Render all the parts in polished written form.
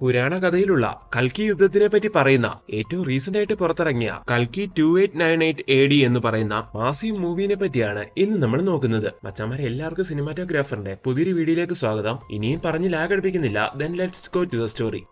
പുരാണ കഥയിലുള്ള കൽക്കി യുദ്ധത്തിനെ പറ്റി പറയുന്ന ഏറ്റവും റീസെന്റ് ആയിട്ട് പുറത്തിറങ്ങിയ കൽക്കി 2898 AD എന്ന് പറയുന്ന മാസീവ് മൂവിനെ പറ്റിയാണ് ഇന്ന് നമ്മൾ നോക്കുന്നത്. മച്ചാമാരെ എല്ലാവർക്കും സിനിമാറ്റോഗ്രാഫറിന്റെ പുതിയൊരു വീഡിയോയിലേക്ക് സ്വാഗതം. ഇനിയും പറഞ്ഞ് ലാഗ് അടുപ്പിക്കുന്നില്ല. Then let's go to the story.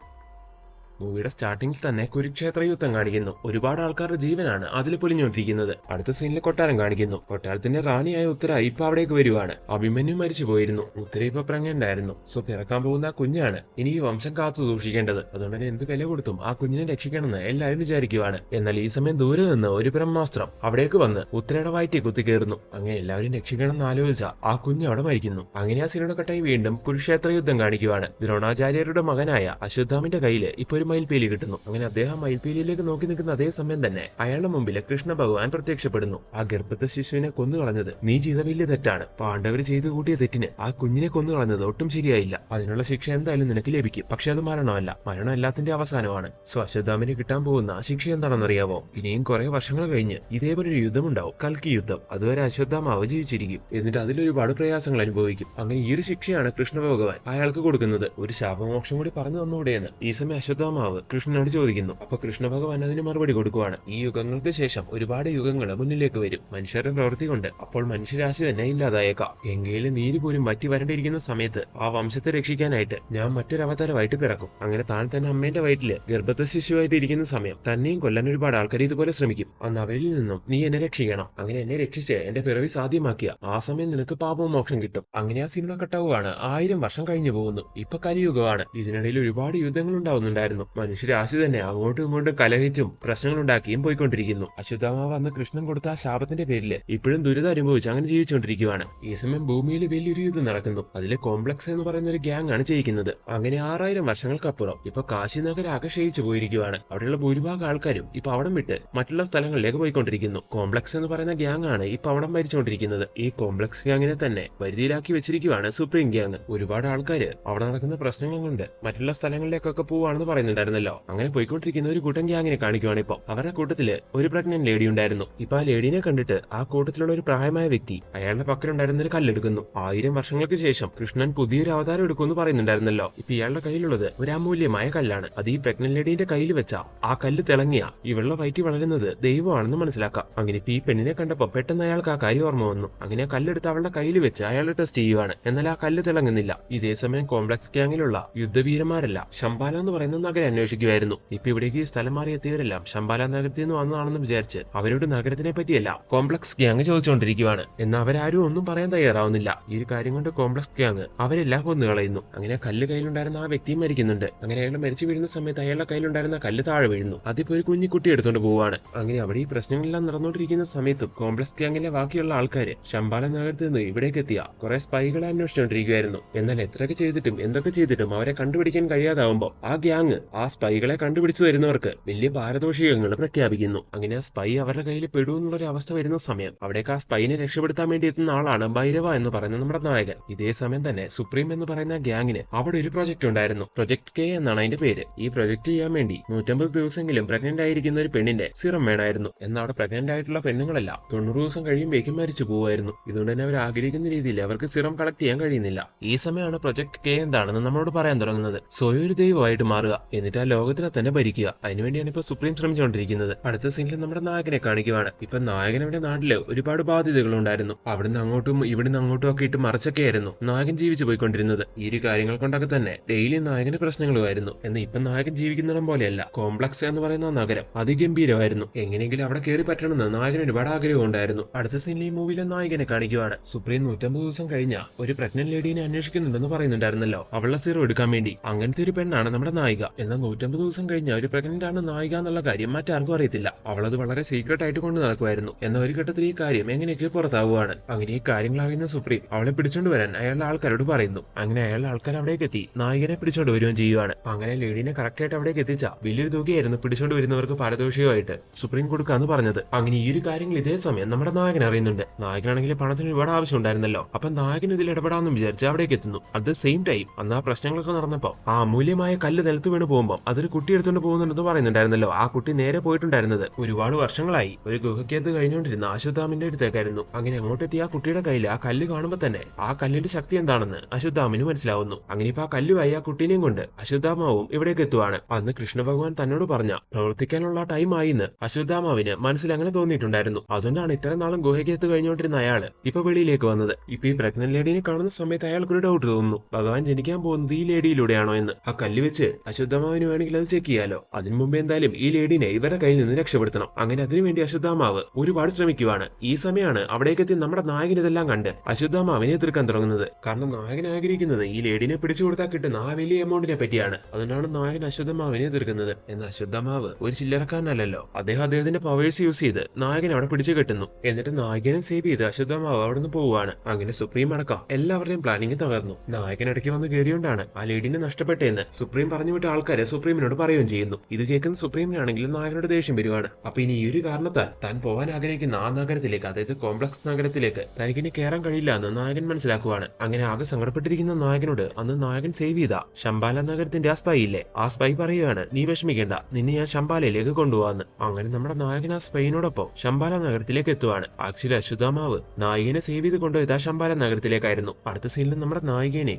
മൂവിയുടെ സ്റ്റാർട്ടിങ്ങിൽ തന്നെ കുരുക്ഷേത്ര യുദ്ധം കാണിക്കുന്നു. ഒരുപാട് ആൾക്കാരുടെ ജീവനാണ് അതിൽ പൊലിഞ്ഞുകൊണ്ടിരിക്കുന്നത്. അടുത്ത സീനിൽ കൊട്ടാരം കാണിക്കുന്നു. കൊട്ടാരത്തിന്റെ റാണിയായ ഉത്തര ഇപ്പൊ അവിടേക്ക് വരുവാണ്. അഭിമന്യു മരിച്ചു പോയിരുന്നു. ഉത്തര ഇപ്പൊ പ്രഗ്നന്റ് ആയിരുന്നു. സോ പിറക്കാൻ പോകുന്ന ആ കുഞ്ഞാണ് ഇനി ഈ വംശം കാത്തു സൂക്ഷിക്കേണ്ടത്. അതുകൊണ്ട് തന്നെ എന്ത് വില കൊടുത്തും ആ കുഞ്ഞിനെ രക്ഷിക്കണമെന്ന് എല്ലാവരും വിചാരിക്കുവാണ്. എന്നാൽ ഈ സമയം ദൂരെ നിന്ന് ഒരു ബ്രഹ്മാസ്ത്രം അവിടേക്ക് വന്ന് ഉത്തരയുടെ വയറ്റി കുത്തിക്കേറുന്നു. അങ്ങനെ എല്ലാവരും രക്ഷിക്കണമെന്ന് ആലോചിച്ച ആ കുഞ്ഞ് അവിടെ മരിക്കുന്നു. അങ്ങനെ ആ സീനോടെ കട്ടായി വീണ്ടും കുരുക്ഷേത്ര യുദ്ധം കാണിക്കുവാണ്. ദ്രോണാചാര്യരുടെ മകനായ അശ്വത്ഥാമിന്റെ കയ്യില് ഇപ്പൊ ഒരു മയിൽപീലി കിട്ടുന്നു. അങ്ങനെ അദ്ദേഹം മയിൽപീലിയിലേക്ക് നോക്കി നിൽക്കുന്ന അതേ സമയം തന്നെ അയാളുടെ മുമ്പിൽ കൃഷ്ണ ഭഗവാൻ പ്രത്യക്ഷപ്പെടുന്നു. ആ ഗർഭത്തെ ശിശുവിനെ കൊന്നുകളഞ്ഞത് നീ ചെയ്ത വലിയ തെറ്റാണ്. പാണ്ഡവർ ചെയ്തു കൂട്ടിയ തെറ്റിന് ആ കുഞ്ഞിനെ കൊന്നുകളഞ്ഞത് ഒട്ടും ശരിയായില്ല. അതിനുള്ള ശിക്ഷ എന്തായാലും നിനക്ക് ലഭിക്കും. പക്ഷെ അത് മരണമല്ല. മരണം എല്ലാത്തിന്റെ അവസാനമാണ്. സോ അശ്വത്ഥാമിന് കിട്ടാൻ പോകുന്ന ശിക്ഷ എന്താണെന്നറിയാവോ? ഇനിയും കുറെ വർഷങ്ങൾ കഴിഞ്ഞ് ഇതേപോലെ ഒരു യുദ്ധമുണ്ടാവും, കൽക്കി യുദ്ധം. അതുവരെ അശ്വത്ഥാമാവ് ജീവിച്ചിരിക്കും. എന്നിട്ട് അതിലൊരുപാട് പ്രയാസങ്ങൾ അനുഭവിക്കും. അങ്ങനെ ഈ ഒരു ശിക്ഷയാണ് കൃഷ്ണ ഭഗവാൻ അയാൾക്ക് കൊടുക്കുന്നത്. ഒരു ശാപമോക്ഷം കൂടി പറഞ്ഞു തന്നുകൂടെയെന്ന് ഈ സമയം അശ്വത്ഥാമാവ് കൃഷ്ണനോട് ചോദിക്കുന്നു. അപ്പൊ കൃഷ്ണ ഭഗവാൻ അതിന് മറുപടി കൊടുക്കുവാണ്. ഈ യുഗങ്ങൾക്ക് ശേഷം ഒരുപാട് യുഗങ്ങൾ മുന്നിലേക്ക് വരും. മനുഷ്യരുടെ പ്രവൃത്തി കൊണ്ട് അപ്പോൾ മനുഷ്യരാശി തന്നെ ഇല്ലാതായേക്കാം. എങ്കിലും നീര് പോലും വറ്റി വരണ്ടിരിക്കുന്ന സമയത്ത് ആ വംശത്തെ രക്ഷിക്കാനായിട്ട് ഞാൻ മറ്റൊരു അവതാരമായിട്ട് പിറക്കും. അങ്ങനെ താൻ തന്നെ അമ്മേന്റെ വയറ്റില് ഗർഭത്തെ ശിശുവായിട്ട് ഇരിക്കുന്ന സമയം തന്നെയും കൊല്ലാൻ ഒരുപാട് ആൾക്കാർ ഇതുപോലെ ശ്രമിക്കും. അന്ന് അവരിൽ നിന്നും നീ എന്നെ രക്ഷിക്കണം. അങ്ങനെ എന്നെ രക്ഷിച്ച് എന്റെ പിറവി സാധ്യമാക്കിയ ആ സമയം നിനക്ക് പാപമോക്ഷം കിട്ടും. അങ്ങനെ ആ സിനിമ കട്ടാവുകയാണ്. 1000 വർഷം കഴിഞ്ഞു പോകുന്നു. ഇപ്പൊ കലിയുഗമാണ്. ഇതിനിടയിൽ ഒരുപാട് യുദ്ധങ്ങൾ ഉണ്ടാവുന്നുണ്ടായിരുന്നു. മനുഷ്യരാശി തന്നെ അങ്ങോട്ടും ഇങ്ങോട്ടും കലഹിച്ചും പ്രശ്നങ്ങളുണ്ടാക്കിയും പോയിക്കൊണ്ടിരിക്കുന്നു. അശ്വത്ഥാമാവ് അന്ന് കൃഷ്ണൻ കൊടുത്ത ആ ശാപത്തിന്റെ പേരില് ഇപ്പോഴും ദുരിതം അനുഭവിച്ച് അങ്ങനെ ജീവിച്ചുകൊണ്ടിരിക്കുകയാണ്. ഈ സമയം ഭൂമിയിൽ വലിയൊരു യുദ്ധം നടക്കുന്നു. അതിലെ കോംപ്ലക്സ് എന്ന് പറയുന്ന ഒരു ഗ്യാങ് ആണ് ജയിക്കുന്നത്. അങ്ങനെ 6000 വർഷങ്ങൾക്കപ്പുറം ഇപ്പൊ കാശി നഗരം ആകെ ക്ഷയിച്ചു പോയിരിക്കുകയാണ്. അവിടെയുള്ള ഭൂരിഭാഗം ആൾക്കാരും ഇപ്പൊ അവിടം വിട്ട് മറ്റുള്ള സ്ഥലങ്ങളിലേക്ക് പോയിക്കൊണ്ടിരിക്കുന്നു. കോംപ്ലക്സ് എന്ന് പറയുന്ന ഗ്യാങ് ആണ് ഇപ്പൊ അവിടം ഭരിച്ചുകൊണ്ടിരിക്കുന്നത്. ഈ കോംപ്ലക്സ് ഗ്യാങ്ങിനെ തന്നെ വരുതിയിലാക്കി വെച്ചിരിക്കുകയാണ് സുപ്രീം ഗ്യാങ്. ഒരുപാട് ആൾക്കാര് അവിടെ നടക്കുന്ന പ്രശ്നങ്ങൾ കൊണ്ട് മറ്റുള്ള സ്ഥലങ്ങളിലേക്കൊക്കെ പോവാണെന്ന് പറയുന്നുണ്ടായിരുന്നല്ലോ. അങ്ങനെ പോയിക്കൊണ്ടിരിക്കുന്ന ഒരു കൂട്ടം ഗ്യാങ്ങിനെ കാണിക്കുവാണ്. ഇപ്പൊ അവരുടെ കൂട്ടത്തില് ഒരു പ്രഗ്നന്റ് ലേഡി ഉണ്ടായിരുന്നു. ഇപ്പൊ ആ ലേഡീനെ കണ്ടിട്ട് ആ കൂട്ടത്തിലുള്ള ഒരു പ്രായമായ വ്യക്തി അയാളുടെ പക്കലുണ്ടായിരുന്ന ഒരു കല്ലെടുക്കുന്നു. 1000 വർഷങ്ങൾക്ക് ശേഷം കൃഷ്ണൻ പുതിയൊരു അവതാരം എടുക്കുമെന്ന് പറയുന്നുണ്ടായിരുന്നല്ലോ. ഇപ്പൊ ഇയാളുടെ കയ്യിലുള്ളത് ഒരു അമൂല്യമായ കല്ലാണ്. അത് ഈ പ്രഗ്നന്റ് ലേഡീന്റെ കയ്യിൽ വെച്ച ആ കല്ല് തിളങ്ങിയ ഇവളുടെ വയറ്റി വളരുന്നത് ദൈവമാണെന്ന് മനസ്സിലാക്കാം. അങ്ങനെ ഇപ്പൊ ഈ പെണ്ണിനെ കണ്ടപ്പോ പെട്ടെന്ന് അയാൾക്ക് ആ കാര്യം ഓർമ്മ വന്നു. അങ്ങനെ ആ കല്ലെടുത്ത് അവളുടെ കയ്യിൽ വെച്ച് അയാൾ ടെസ്റ്റ് ചെയ്യുവാണ്. എന്നാൽ ആ കല്ല് തിളങ്ങുന്നില്ല. ഇതേ സമയം കോംപ്ലക്സ് ഗ്യാങ്ങിലുള്ള യുദ്ധവീരന്മാരല്ല ശംബാല എന്ന് പറയുന്ന നഗരം അന്വേഷിക്കുമായിരുന്നു. ഇപ്പൊ ഇവിടേക്ക് ഈ സ്ഥലം മാറി എത്തിയവരെല്ലാം ശംബാല നഗരത്തിൽ നിന്ന് വന്നതാണെന്ന് വിചാരിച്ച് അവരോട് നഗരത്തിനെ പറ്റിയല്ല കോംപ്ലക്സ് ഗ്യാങ് ചോദിച്ചുകൊണ്ടിരിക്കുകയാണ്. എന്നാൽ അവരാരും ഒന്നും പറയാൻ തയ്യാറാവുന്നില്ല. ഈ ഒരു കാര്യം കൊണ്ട് കോംപ്ലക്സ് ഗ്യാങ് അവരെല്ലാം കൊന്നുകളയുന്നു. അങ്ങനെ കല്ല് കയ്യിലുണ്ടായിരുന്ന ആ വ്യക്തിയും മരിക്കുന്നുണ്ട്. അങ്ങനെ അയാൾ മരിച്ചു വീഴുന്ന സമയത്ത് അയാളുടെ കയ്യിലുണ്ടായിരുന്ന കല്ല് താഴെ വീഴുന്നു. അതിപ്പോ ഒരു കുഞ്ഞിക്കുട്ടി എടുത്തുകൊണ്ട് പോവാണ്. അങ്ങനെ അവിടെ ഈ പ്രശ്നങ്ങളെല്ലാം നടന്നുകൊണ്ടിരിക്കുന്ന സമയത്തും കോംപ്ലക്സ് ഗ്യാങ്ങിലെ ബാക്കിയുള്ള ആൾക്കാര് ശംബാല നഗരത്തിൽ നിന്ന് ഇവിടേക്ക് എത്തിയ കുറെ സ്പൈകളെ അന്വേഷിച്ചുകൊണ്ടിരിക്കുകയായിരുന്നു. എന്നാൽ എത്രയൊക്കെ ചെയ്തിട്ടും എന്തൊക്കെ ചെയ്തിട്ടും അവരെ കണ്ടുപിടിക്കാൻ കഴിയാതാവുമ്പോ ആ ഗ്യാങ് ആ സ്പൈകളെ കണ്ടുപിടിച്ചു തരുന്നവർക്ക് വലിയ പാരിതോഷികങ്ങൾ പ്രഖ്യാപിക്കുന്നു. അങ്ങനെ ആ സ്പൈ അവരുടെ കയ്യിൽ പെടുമെന്നുള്ളൊരു അവസ്ഥ വരുന്ന സമയം അവിടേക്ക് ആ സ്പൈനെ രക്ഷപ്പെടുത്താൻ വേണ്ടി എത്തുന്ന ആളാണ് ഭൈരവ എന്ന് പറയുന്ന നമ്മുടെ നായകൻ. ഇതേ സമയം തന്നെ സുപ്രീം എന്ന് പറയുന്ന ഗ്യാങ്ങിന് അവിടെ ഒരു പ്രൊജക്ട് ഉണ്ടായിരുന്നു. പ്രൊജക്ട് കെ എന്നാണ് അതിന്റെ പേര്. ഈ പ്രൊജക്ട് ചെയ്യാൻ വേണ്ടി 150 ദിവസമെങ്കിലും പ്രഗ്നന്റ് ആയിരിക്കുന്ന ഒരു പെണ്ണിന്റെ സിറം വേണമായിരുന്നു. എന്നാൽ അവിടെ പ്രഗ്നന്റ് ആയിട്ടുള്ള പെണ്ണുങ്ങളെല്ലാം 90 ദിവസം കഴിയുമ്പോഴേക്കും മരിച്ചു പോവായിരുന്നു. ഇതുകൊണ്ട് തന്നെ അവർ ആഗ്രഹിക്കുന്ന രീതിയിൽ അവർക്ക് സിറം കളക്ട് ചെയ്യാൻ കഴിയുന്നില്ല. ഈ സമയമാണ് പ്രൊജക്ട് കെ എന്താണെന്ന് നമ്മളോട് പറയാൻ തുടങ്ങുന്നത്. സ്വയം ഒരു ദൈവമായിട്ട് മാറുക, എന്നിട്ട് ആ ലോകത്തിനെ തന്നെ ഭരിക്കുക. അതിനുവേണ്ടിയാണ് ഇപ്പൊ സുപ്രീം ശ്രമിച്ചുകൊണ്ടിരിക്കുന്നത്. അടുത്ത സീനിൽ നമ്മുടെ നായകനെ കാണിക്കുവാണ്. ഇപ്പൊ നായകനവിടെ നാട്ടില് ഒരുപാട് ബാധ്യതകൾ ഉണ്ടായിരുന്നു. അവിടുന്ന് അങ്ങോട്ടും ഇവിടുന്ന് അങ്ങോട്ടും ഒക്കെ ഇട്ട് മറിച്ചൊക്കെയായിരുന്നു നായകൻ ജീവിച്ചു പോയിക്കൊണ്ടിരുന്നത്. ഈ ഒരു കാര്യങ്ങൾ കൊണ്ടൊക്കെ തന്നെ ഡെയിലി നായകന് പ്രശ്നങ്ങളുമായിരുന്നു. എന്നാൽ ഇപ്പൊ നായകൻ ജീവിക്കുന്നിടം പോലെയല്ല. കോംപ്ലക്സ് എന്ന് പറയുന്ന നഗരം അതിഗംഭീരമായിരുന്നു. എങ്ങനെയെങ്കിലും അവിടെ കയറി പറ്റണമെന്ന് നായകന് ഒരുപാട് ആഗ്രഹം ഉണ്ടായിരുന്നു. അടുത്ത സീനിൽ ഈ മൂവിയിലെ നായകനെ കാണിക്കുവാണ്. സുപ്രീം 150 ദിവസം കഴിഞ്ഞ ഒരു പ്രഗ്നന്റ് ലേഡീനെ അന്വേഷിക്കുന്നുണ്ടെന്ന് പറയുന്നുണ്ടായിരുന്നല്ലോ, അവളുടെ സീറോ എടുക്കാൻ വേണ്ടി. അങ്ങനത്തെ ഒരു പെണ്ണാണ് നമ്മുടെ നായിക. എന്നാൽ 150 ദിവസം കഴിഞ്ഞ ഒരു പ്രഗ്നന്റ് ആണ് നായിക എന്നുള്ള കാര്യം മറ്റാർക്കും അറിയത്തില്ല. അവളത് വളരെ സീക്രട്ട് ആയിട്ട് കൊണ്ട് നടക്കുമായിരുന്നു. എന്നാൽ ഒരു ഘട്ടത്തിൽ ഈ കാര്യം എങ്ങനെയൊക്കെ പുറത്താവുകയാണ്. അങ്ങനെ ഈ കാര്യങ്ങൾ അറിയുന്ന സുപ്രീം അവളെ പിടിച്ചോണ്ട് വരാൻ അയാളുടെ ആൾക്കാരോട് പറയുന്നു. അങ്ങനെ അയാളുടെ ആൾക്കാർ അവിടേക്ക് എത്തി നായികനെ പിടിച്ചോണ്ട് വരികയും ചെയ്യുവാണ്. അങ്ങനെ ലേഡീനെ കറക്റ്റ് ആയിട്ട് അവിടേക്ക് എത്തിച്ച വലിയൊരു തുകയായിരുന്നു പിടിച്ചോണ്ട് വരുന്നവർക്ക് പാരിതോഷികമായിട്ട് സുപ്രീം കൊടുക്കാന്ന് പറഞ്ഞത്. അങ്ങനെ ഈ ഒരു കാര്യങ്ങൾ ഇതേ സമയം നമ്മുടെ നായകൻ അറിയുന്നുണ്ട്. നായകനാണെങ്കിൽ പണത്തിന് ഒരുപാട് ആവശ്യം ഉണ്ടായിരുന്നല്ലോ. അപ്പൊ നായകൻ ഇതിൽ ഇടപെടാമെന്ന് വിചാരിച്ച് അവിടേക്ക് എത്തുന്നു. അറ്റ് ദ സെയിം ടൈം അന്ന് ആ പ്രശ്നങ്ങളൊക്കെ നടന്നപ്പോ ആ അമൂല്യമായ കല്ല് നിലത്ത് വീണ് പോകുമ്പോൾ അതൊരു കുട്ടി എടുത്തുകൊണ്ട് പോകുന്നുണ്ടെന്ന് പറയുന്നുണ്ടായിരുന്നല്ലോ. ആ കുട്ടി നേരെ പോയിട്ടുണ്ടായിരുന്നത് ഒരുപാട് വർഷങ്ങളായി ഒരു ഗുഹയ്ക്കകത്ത് കഴിഞ്ഞുകൊണ്ടിരുന്ന അശ്വത്ഥാമന്റെ അടുത്തേക്കായിരുന്നു. അങ്ങനെ അങ്ങോട്ടെത്തിയ ആ കുട്ടിയുടെ കയ്യിൽ ആ കല്ല് കാണുമ്പോൾ തന്നെ ആ കല്ലിന്റെ ശക്തി എന്താണെന്ന് അശ്വത്ഥാമന് മനസ്സിലാവുന്നു. അങ്ങനെ ഇപ്പൊ ആ കല്ലുമായി ആ കുട്ടീനെയും കൊണ്ട് അശ്വത്ഥാമാവും ഇവിടേക്ക് എത്തുവാണ്. അന്ന് കൃഷ്ണ ഭഗവാൻ തന്നോട് പറഞ്ഞ പ്രവർത്തിക്കാനുള്ള ടൈം ആയിന്ന് അശ്വത്ഥാമാവിന് മനസ്സിൽ അങ്ങനെ തോന്നിയിട്ടുണ്ടായിരുന്നു. അതുകൊണ്ടാണ് ഇത്രയും നാളും ഗുഹയ്ക്കകത്ത് കഴിഞ്ഞുകൊണ്ടിരുന്ന അയാള് ഇപ്പൊ വെളിയിലേക്ക് വന്നത്. ഇപ്പൊ ഈ പ്രഗ്നന്റ് ലേഡിനെ കാണുന്ന സമയത്ത് അയാൾക്കൊരു ഡൗട്ട് തോന്നുന്നു, ഭഗവാൻ ജനിക്കാൻ പോകുന്നത് ഈ ലേഡിയിലൂടെയാണോ എന്ന്. ആ കല്ല് വെച്ച് അശ്വത്ഥാമാവിന് വേണമെങ്കിൽ അത് ചെക്ക് ചെയ്യാലോ. അതിനു മുമ്പ് എന്തായാലും ഈ ലേഡിനെ ഇവരുടെ കയ്യിൽ നിന്ന് രക്ഷപ്പെടുത്തണം. അങ്ങനെ അതിനുവേണ്ടി അശ്വത്ഥാമാവ് ഒരുപാട് ശ്രമിക്കുവാണ്. ഈ സമയമാണ് അവിടേക്ക് എത്തി നമ്മുടെ നായകൻ ഇതെല്ലാം കണ്ട് അശ്വത്ഥാമാവിനെ എതിർക്കാൻ തുടങ്ങുന്നത്. കാരണം നായകൻ ആഗ്രഹിക്കുന്നത് ഈ ലേഡിനെ പിടിച്ചു കൊടുത്താൽ കിട്ടുന്ന ആ വലിയ എമൗണ്ടിനെ പറ്റിയാണ്. അതുകൊണ്ടാണ് നായകൻ അശ്വത്ഥാമാവിനെ എതിർക്കുന്നത്. എന്നാൽ അശ്വത്ഥാമാവ് ഒരു ചില്ലറക്കാരനല്ലല്ലോ. അദ്ദേഹത്തിന്റെ പവേഴ്സ് യൂസ് ചെയ്ത് നായകൻ അവിടെ പിടിച്ചു കെട്ടുന്നു. എന്നിട്ട് നായകനെ സേവ് ചെയ്ത് അശ്വത്ഥാമാവ് അവിടെ നിന്ന് പോവുകയാണ്. അങ്ങനെ സുപ്രീം അടക്കം എല്ലാവരുടെയും പ്ലാനിങ് തകർന്നു. നായകൻ ഇടയ്ക്ക് വന്ന് കയറിയോണ്ടാണ് ആ ലേഡിനെ നഷ്ടപ്പെട്ടെന്ന് സുപ്രീം പറഞ്ഞു വിട്ട ആൾക്കാരെ സുപ്രീമിനോട് പറയുകയും ചെയ്യുന്നു. ഇത് കേൾക്കുന്ന സുപ്രീമിനാണെങ്കിൽ നായകനോട് ദേഷ്യം വരുവാണ്. അപ്പൊ ഇനി ഈ ഒരു കാരണത്താൽ താൻ പോവാൻ ആഗ്രഹിക്കുന്ന ആ നഗരത്തിലേക്ക്, അതായത് കോംപ്ലക്സ് നഗരത്തിലേക്ക് തനിക്കിനി കയറാൻ കഴിയില്ല എന്ന് നായകൻ മനസ്സിലാക്കുവാണ്. അങ്ങനെ ആകെ സങ്കടപ്പെട്ടിരിക്കുന്ന നായകനോട് അന്ന് നായകൻ സേവ് ചെയ്ത ശംബാല നഗരത്തിന്റെ ആ സ്പൈ ഇല്ലേ, ആ സ്പൈ പറയുകയാണ്, നീ വിഷമിക്കേണ്ട, നിന്നെ ഞാൻ ശംബാലയിലേക്ക് കൊണ്ടുപോവാന്ന്. അങ്ങനെ നമ്മുടെ നായകൻ ആ സ്പൈനോടൊപ്പം ശംബാല നഗരത്തിലേക്ക് എത്തുവാണ്. ആക്ച്വലി അശ്വത്ഥാമാവ് നായകനെ സേവ് ചെയ്ത് കൊണ്ടുപോയത് ആ ശംബാല നഗരത്തിലേക്കായിരുന്നു. അടുത്ത സീനിൽ നമ്മുടെ നായകനെ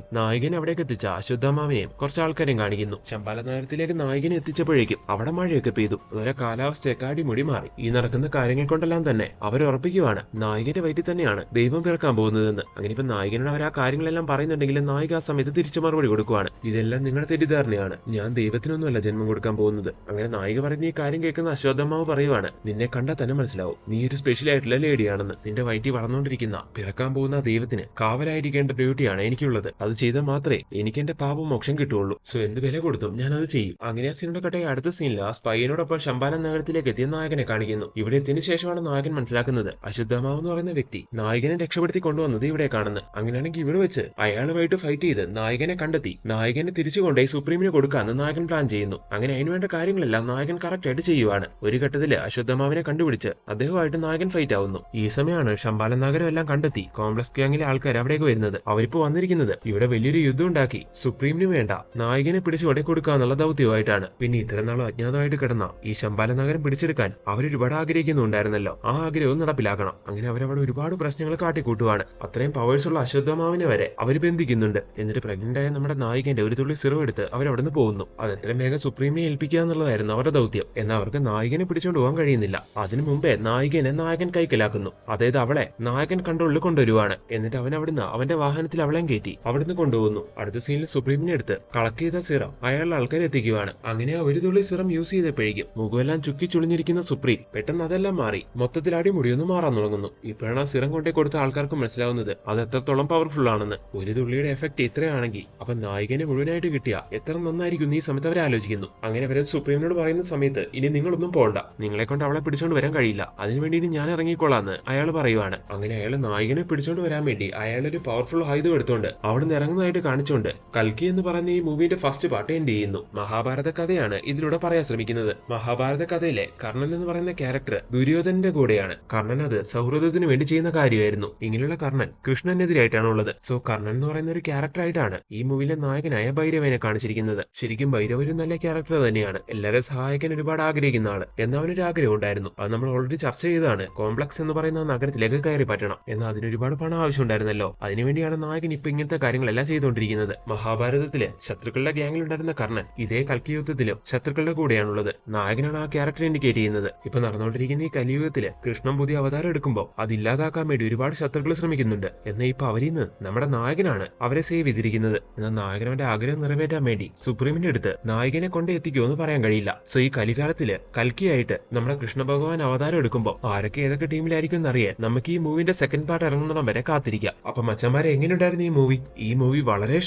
അവിടേക്ക് എത്തിച്ച അശ്വത്ഥാമാവിനെയും കുറച്ച് ആൾക്കാരെയും കാണിക്കുന്നു. ശംബാല നഗരത്തിലേക്ക് നായകനെ എത്തിച്ചപ്പോഴേക്കും അവിടെ മഴയൊക്കെ പെയ്തു. അതുപോലെ കാലാവസ്ഥയൊക്കെ അടിമുടി മാറി. ഈ നടക്കുന്ന കാര്യങ്ങൾ കൊണ്ടെല്ലാം തന്നെ അവർ ഉറപ്പിക്കുവാണ് നായകന്റെ വയറ്റിൽ തന്നെയാണ് ദൈവം പിറക്കാൻ പോകുന്നതെന്ന്. അങ്ങനെ ഇപ്പൊ നായകനോട് അവർ ആ കാര്യങ്ങളെല്ലാം പറയുന്നുണ്ടെങ്കിലും നായിക ആ സമയത്ത് തിരിച്ചു മറുപടി കൊടുക്കുവാണ്, ഇതെല്ലാം നിങ്ങളുടെ തെറ്റിദ്ധാരണയാണ്, ഞാൻ ദൈവത്തിനൊന്നുമല്ല ജന്മം കൊടുക്കാൻ പോകുന്നത്. അങ്ങനെ നായിക പറയുന്ന ഈ കാര്യം കേൾക്കുന്ന അശ്വത്ഥാമാവ് പറയുവാണ്, നിന്നെ കണ്ടാൽ തന്നെ മനസ്സിലാവും നീ ഒരു സ്പെഷ്യൽ ആയിട്ടുള്ള ലേഡിയാണെന്ന്. നിന്റെ വയറ്റിൽ വളർന്നുകൊണ്ടിരിക്കുന്ന പിറക്കാൻ പോകുന്ന ദൈവത്തിന് കാവലായിരിക്കേണ്ട ഡ്യൂട്ടിയാണ് എനിക്കുള്ളത്. അത് ചെയ്താൽ മാത്രമേ എനിക്ക് എന്റെ പാപമോക്ഷം കിട്ടുള്ളൂ. സോ എന്ത് വില കൊടുത്തും ഞാൻ അത് ചെയ്യും. അങ്ങനെ ആ സീനോടെ കട്ടെ അടുത്ത സീനിൽ ആ സ്പൈനോടൊപ്പം ശംബാല നഗരത്തിലേക്ക് എത്തിയ നായകനെ കാണിക്കുന്നു. ഇവിടെ എത്തിയതിനു ശേഷമാണ് നായകൻ മനസ്സിലാക്കുന്നത് അശ്വത്ഥാമാവ് എന്ന് പറയുന്ന വ്യക്തി നായകനെ രക്ഷപ്പെടുത്തി കൊണ്ടുവന്നത് ഇവിടെ കാണുന്നത്. അങ്ങനെയാണെങ്കിൽ ഇവിടെ വെച്ച് അയാളുമായിട്ട് ഫൈറ്റ് ചെയ്ത് നായകനെ കണ്ടെത്തി നായകനെ തിരിച്ചു കൊണ്ടുപോയി സുപ്രീമിന് കൊടുക്കാന്ന് നായകൻ പ്ലാൻ ചെയ്യുന്നു. അങ്ങനെ അതിനുവേണ്ട കാര്യങ്ങളെല്ലാം നായകൻ കറക്റ്റ് ആയിട്ട് ചെയ്യുവാണ്. ഒരു ഘട്ടത്തില് അശ്വത്ഥാമാവിനെ കണ്ടുപിടിച്ച് അദ്ദേഹമായിട്ട് നായകൻ ഫൈറ്റ് ആവുന്നു. ഈ സമയമാണ് ശംബാല നഗരം എല്ലാം കണ്ടെത്തി കോംപ്ലക്സ് ഗ്യാങ്ങിലെ ആൾക്കാർ അവിടേക്ക് വരുന്നത്. അവരിപ്പോ വന്നിരിക്കുന്നത് ഇവിടെ വലിയൊരു യുദ്ധം ഉണ്ടാക്കി സുപ്രീമിന് വേണ്ട നായകനെ പിടിച്ചു കൊണ്ടേ കൊടുക്കാന്നുള്ള ദൗത്യമായിട്ടാണ്. പിന്നെ ഇത്ര നാളും അജ്ഞാതമായിട്ട് കിടന്ന ഈ ശംബാല നഗരം പിടിച്ചെടുക്കാൻ അവരൊരുപാട് ആഗ്രഹിക്കുന്നുണ്ടായിരുന്നല്ലോ. ആ ആഗ്രഹവും നടപ്പിലാക്കണം. അങ്ങനെ അവരവിടെ ഒരുപാട് പ്രശ്നങ്ങൾ കാട്ടിക്കൂട്ടുവാണ്. അത്രയും പവേഴ്സ് ഉള്ള അശ്വത്ഥാമാവിനെ വരെ അവർ ബന്ധിക്കുന്നുണ്ട്. എന്നിട്ട് പ്രഗ്നന്റ് ആയ നമ്മുടെ നായികന്റെ ഒരു തുള്ളി സിറം എടുത്ത് അവരവിടെ നിന്ന് പോകുന്നു. അത് എത്രയും വേഗം സുപ്രീമിനെ ഏൽപ്പിക്കുക എന്നുള്ളതായിരുന്നു അവരുടെ ദൗത്യം. എന്നാൽ അവർക്ക് നായകനെ പിടിച്ചുകൊണ്ട് പോകാൻ കഴിയുന്നില്ല. അതിനു മുമ്പേ നായകൻ കൈക്കലാക്കുന്നു. അതായത് അവളെ നായകൻ കൺട്രോളിൽ കൊണ്ടുവരുവാണ്. എന്നിട്ട് അവൻ അവിടുന്ന് അവന്റെ വാഹനത്തിൽ അവളെയും കയറ്റി അവിടുന്ന് കൊണ്ടുപോകുന്നു. അടുത്ത സീനിൽ സുപ്രീമിനെ എടുത്ത് കളക്ട് ചെയ്ത സിറം അയാളുടെ ആൾക്കാരെ എത്തിക്കുവാണ്. അങ്ങനെ ആ ഒരു തുള്ളി സിറം യൂസ് ചെയ്തപ്പോഴേക്കും മുഖമെല്ലാം ചുക്കി ചുളിഞ്ഞിരിക്കുന്ന സുപ്രീം പെട്ടെന്ന് അതെല്ലാം മാറി മൊത്തത്തിൽ അടിമുടിയൊന്ന് മാറാൻ തുടങ്ങുന്നു. ഇപ്പോഴാണ് ആ സിറം കൊണ്ടേ കൊടുത്ത ആൾക്കാർക്ക് മനസ്സിലാവുന്നത് അത് എത്രത്തോളം പവർഫുൾ ആണെന്ന്. ഒരു തുള്ളിയുടെ എഫക്ട് ഇത്രയാണെങ്കിൽ അപ്പൊ നായകനെ മുഴുവനായിട്ട് കിട്ടിയ എത്ര നന്നായിരിക്കും ഈ സമയത്ത് അവർ ആലോചിക്കുന്നു. അങ്ങനെ അവരെ സുപ്രീമിനോട് പറയുന്ന സമയത്ത് ഇനി നിങ്ങളൊന്നും പോകണ്ട, നിങ്ങളെ കൊണ്ട് അവളെ പിടിച്ചോണ്ട് വരാൻ കഴിയില്ല, അതിനുവേണ്ടി ഞാൻ ഇറങ്ങിക്കൊള്ളാന്ന് അയാൾ പറയുവാണ്. അങ്ങനെ അയാൾ നായകനെ പിടിച്ചോണ്ട് വരാൻ വേണ്ടി അയാളൊരു പവർഫുൾ ആയുധം എടുത്തോണ്ട് അവിടെ നിന്ന് ഇറങ്ങുന്നതായിട്ട് കാണിച്ചുകൊണ്ട് കൽക്കി എന്ന് പറയുന്ന ഈ മൂവിന്റെ ഫസ്റ്റ് പാർട്ട് എൻഡ് ചെയ്യുന്നു. മഹാഭാരത കഥയാണ് ഇതിലൂടെ പറയാൻ ശ്രമിക്കുന്നത്. മഹാഭാരത കഥയിലെ കർണൻ എന്ന് പറയുന്ന ക്യാരക്ടർ ദുര്യോധനന്റെ കൂടെയാണ്. കർണൻ അത് സൗഹൃദത്തിന് വേണ്ടി ചെയ്യുന്ന കാര്യമായിരുന്നു. ഇങ്ങനെയുള്ള കർണൻ കൃഷ്ണനെതിരായിട്ടാണ് ഉള്ളത്. സോ കർണൻ എന്ന് പറയുന്ന ഒരു ക്യാരക്ടർ ആയിട്ടാണ് ഈ മൂവിയിലെ നായകനായ ഭൈരവനെ കാണിച്ചിരിക്കുന്നത്. ശരിക്കും ഭൈരവ ഒരു നല്ല ക്യാരക്ടർ തന്നെയാണ്. എല്ലാവരും സഹായിക്കാൻ ഒരുപാട് ആഗ്രഹിക്കുന്ന ആള്. എന്നാൽ അവനൊരു ആഗ്രഹം ഉണ്ടായിരുന്നു. അത് നമ്മൾ ഓൾറെഡി ചർച്ച ചെയ്തതാണ്. കോംപ്ലക്സ് എന്ന് പറയുന്ന നഗരത്തിലേക്ക് കയറി പറ്റണം. എന്നാൽ അതിനൊരുപാട് പണം ആവശ്യമുണ്ടായിരുന്നല്ലോ. അതിനുവേണ്ടിയാണ് നായകൻ ഇപ്പൊ ഇങ്ങനത്തെ കാര്യങ്ങളെല്ലാം ചെയ്തുകൊണ്ടിരിക്കുന്നത്. മഹാഭാരതത്തില് ശത്രുക്കളുടെ ഗ്യാങ്ങിൽ ഉണ്ടായിരുന്ന കർണൻ ഇതേ കൽക്കി യുദ്ധത്തിലും ശത്രുക്കളുടെ കൂടെയാണുള്ളത്. നായകനാണ് ആ ക്യാരക്ടർ ഇൻഡിക്കേറ്റ് ചെയ്യുന്നത്. ഇപ്പൊ നടന്നുകൊണ്ടിരിക്കുന്ന ഈ കലിയുഗത്തില് കൃഷ്ണൻ പുതിയ അവതാരം എടുക്കുമ്പോൾ അതില്ലാതാക്കാൻ വേണ്ടി ഒരുപാട് ശത്രുക്കൾ ശ്രമിക്കുന്നുണ്ട്. എന്നാൽ ഇപ്പൊ അവരിന്ന് നമ്മുടെ നായകനാണ് അവരെ സേവ് ചെയ്തിരിക്കുന്നത്. എന്നാൽ നായകനവന്റെ ആഗ്രഹം നിറവേറ്റാൻ വേണ്ടി സുപ്രീമിന്റെ അടുത്ത് നായകനെ കൊണ്ട് എത്തിക്കുമോ എന്ന് പറയാൻ കഴിയില്ല. സോ ഈ കലികാലത്തില് കൽക്കിയായിട്ട് നമ്മുടെ കൃഷ്ണ ഭഗവാൻ അവതാരം എടുക്കുമ്പോൾ ആരൊക്കെ ഏതൊക്കെ ടീമിലായിരിക്കും എന്നറിയാൻ നമുക്ക് ഈ മൂവിന്റെ സെക്കൻഡ് പാർട്ട് ഇറങ്ങുന്നിടം വരെ കാത്തിരിക്കാം. അപ്പൊ മച്ചന്മാരെ എങ്ങനെയുണ്ടായിരുന്നു ഈ മൂവി വളരെ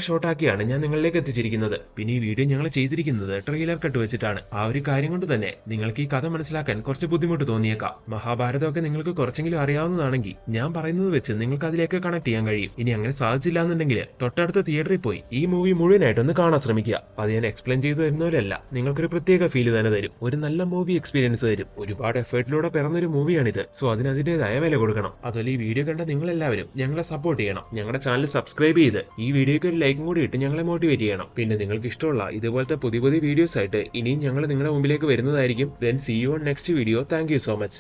ഷോർട്ടാക്കിയാണ് ഞാൻ നിങ്ങളിലേക്ക് എത്തിച്ചിരിക്കുന്നത്. പിന്നെ ഈ വീഡിയോ ഞങ്ങൾ ചെയ്തിരിക്കുന്നത് ട്രെയിലർ കട്ട് വെച്ചിട്ടാണ്. ആ ഒരു കാര്യം കൊണ്ട് തന്നെ നിങ്ങൾക്ക് ഈ കഥ മനസ്സിലാക്കാൻ കുറച്ച് ബുദ്ധിമുട്ട് തോന്നിയേക്കാം. മഹാഭാരതമൊക്കെ നിങ്ങൾക്ക് കുറച്ചെങ്കിലും അറിയാവുന്നതാണെങ്കിൽ ഞാൻ പറയുന്നത് വെച്ച് നിങ്ങൾക്ക് അതിലേക്ക് കണക്ട് ചെയ്യാൻ കഴിയും. ഇനി അങ്ങനെ സാധിച്ചില്ല എന്നുണ്ടെങ്കിൽ തൊട്ടടുത്ത തിയേറ്ററിൽ പോയി ഈ മൂവി മുഴുവനായിട്ടൊന്ന് കാണാൻ ശ്രമിക്കുക. അത് ഞാൻ എക്സ്പ്ലെയിൻ ചെയ്തു തരുന്നവരല്ല, നിങ്ങൾക്കൊരു പ്രത്യേക ഫീൽ തന്നെ തരും. ഒരു നല്ല മൂവി എക്സ്പീരിയൻസ് തരും. ഒരുപാട് എഫേർട്ടിലൂടെ പിറന്നൊരു മൂവിയാണിത്. സോ അതിനതിന്റേതായ വില കൊടുക്കണം. അതുപോലെ ഈ വീഡിയോ കണ്ട നിങ്ങളെല്ലാവരും ഞങ്ങളെ സപ്പോർട്ട് ചെയ്യണം. ഞങ്ങളുടെ ചാനൽ സബ്സ്ക്രൈബ് ചെയ്ത് ഈ വീഡിയോക്ക് ഒരു ലൈക്കും കൂടി ഇട്ട് ഞങ്ങളെ മോട്ടിവേറ്റ് ചെയ്യണം. പിന്നെ നിങ്ങൾക്ക് ഇഷ്ടമുള്ള ഇതുപോലത്തെ പുതിയ പുതിയ വീഡിയോസ് ആയിട്ട് ഇനിയും ഞങ്ങൾ നിങ്ങളുടെ മുമ്പിലേക്ക് വരുന്നതായിരിക്കും. Then see you on next video. Thank you so much.